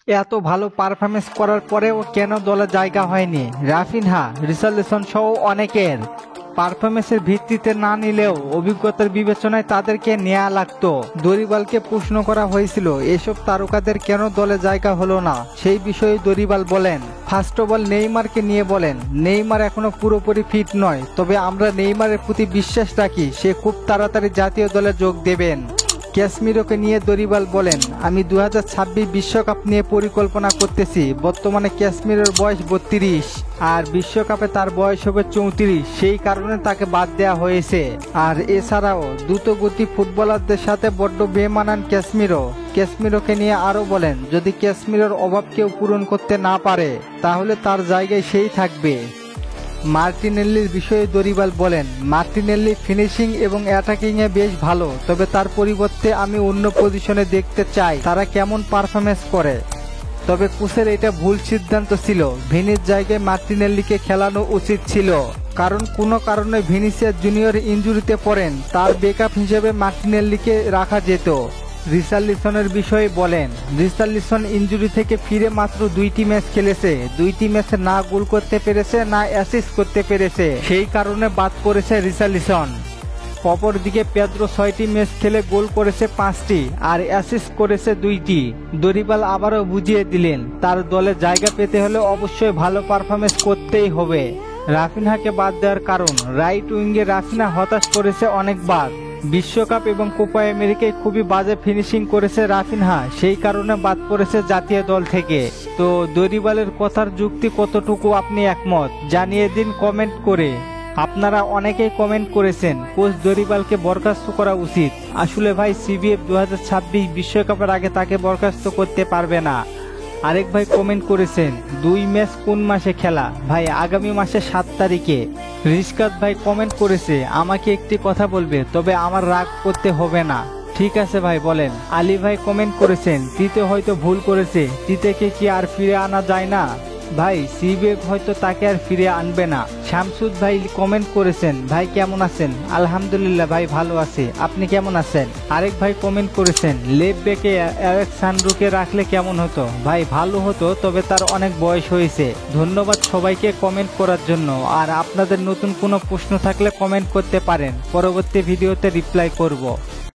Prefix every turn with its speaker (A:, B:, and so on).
A: এত ভালো পারফরমেন্স করার পরেও কেন দলে জায়গা হয়নি রাফিনহা, রিচার্লিসন সহ অনেকের? পারফরমেন্সের ভিত্তিতে না নিলেও অভিজ্ঞতার বিবেচনায় তাদেরকে নেওয়া লাগতো। দরিবালকে প্রশ্ন করা হয়েছিল এসব তারকাদের কেন দলে জায়গা হলো না, সেই বিষয়ে দরিবাল বলেন, ফার্স্ট অফ অল নেইমারকে নিয়ে বলেন, নেইমার এখনো পুরোপুরি ফিট নয়, তবে আমরা নেইমারের প্রতি বিশ্বাস রাখি সে খুব তাড়াতাড়ি জাতীয় দলে যোগ দেবেন। ক্যাসমিরোকে নিয়ে দরিবাল বলেন, আমি 2026 বিশ্বকাপ নিয়ে পরিকল্পনা করতেছি। বর্তমানে ক্যাসমিরোর বয়স 32 আর বিশ্বকাপে তার বয়স হবে 34, সেই কারণে তাকে বাদ দেওয়া হয়েছে। আর এছাড়াও দ্রুতগতি ফুটবলারদের সাথে বড্ড বেমানান ক্যাসমিরোকে নিয়ে আরও বলেন, যদি ক্যাসমিরোর অভাব কেউ পূরণ করতে না পারে তাহলে তার জায়গায় সেই থাকবে। মার্টিনেল্লির বিষয়ে দরিবাল বলেন, মার্টিনেল্লি ফিনিশিং এবং অ্যাটাকিংয়ে বেশ ভালো, তবে তার পরিবর্তে আমি অন্য পজিশনে দেখতে চাই তারা কেমন পারফরমেন্স করে। তবে কোচের এটা ভুল সিদ্ধান্ত ছিল, ভিনির জায়গায় মার্টিনেল্লিকে খেলানো উচিত ছিল, কারণ কোনো কারণে ভিনিসিয়াস জুনিয়র ইনজুরিতে পড়েন, তার ব্যাকআপ হিসেবে মার্টিনেল্লিকে রাখা যেত। রিচার্লিসনের বিষয়ে বলেন, রিচার্লিসন ইনজুরি থেকে ফিরে মাত্র 2টি ম্যাচ খেলেছে, 2টি ম্যাচে না গোল করতে পেরেছে না অ্যাসিস্ট করতে পেরেছে, সেই কারণে বাদ পড়েছে রিচার্লিসন। অপরদিকে পেদ্রো 6টি ম্যাচ খেলে গোল করেছে 5টি আর অ্যাসিস্ট করেছে 2টি। দরিবাল আবারও বুঝিয়ে দিলেন, তার দলে জায়গা পেতে হলে অবশ্যই ভালো পারফরমেন্স করতেই হবে। রাফিনহাকে বাদ দেওয়ার কারণ, রাইট উইঙ্গে রাফিনহা হতাশ করেছে অনেকবার। বিশ্বকাপ এবং কোপা আমেরিকায় খুবই বাজে ফিনিশিং করেছে রাফিনহা, সেই কারণে বাদ পড়েছে জাতীয় দল থেকে। তো দরিবালের কথার যুক্তি কতটুকু আপনি একমত জানিয়ে দিন কমেন্ট করে। আপনারা অনেকেই কমেন্ট করেছেন কোচ দরিবালকে বরখাস্ত করা উচিত। আসলে ভাই সিবিএফ 2026 বিশ্বকাপের আগে তাকে বরখাস্ত করতে পারবে না। আরেক ভাই কমেন্ট করেছেন 2 ম্যাচ কোন মাসে খেলা, ভাই আগামী মাসে 7 তারিখে। রিশকাত ভাই কমেন্ট করেছে, আমাকে একটি কথা বলবে, তবে আমার রাগ করতে হবে না। ঠিক আছে ভাই বলেন। আলী ভাই কমেন্ট করেছেন, তিতে হয়তো ভুল করেছে, তিতেকে কি আর ফিরে আনা যায় না? ভাই সিবিএফ হয়তো তাকে আর ফিরে আনবে না। শামসুদ ভাই কমেন্ট করেছেন, ভাই কেমন আছেন? আলহামদুলিল্লাহ ভাই ভালো আছি, আপনি কেমন আছেন? আরেক ভাই কমেন্ট করেছেন, লেফট ব্যাকে আলেক্সান্দ্রোকে রাখলে কেমন হতো? ভাই ভালো হতো, তবে তার অনেক বয়স হয়েছে। ধন্যবাদ সবাইকে কমেন্ট করার জন্য। আর আপনাদের নতুন কোনো প্রশ্ন থাকলে কমেন্ট করতে পারেন, পরবর্তী ভিডিওতে রিপ্লাই করব।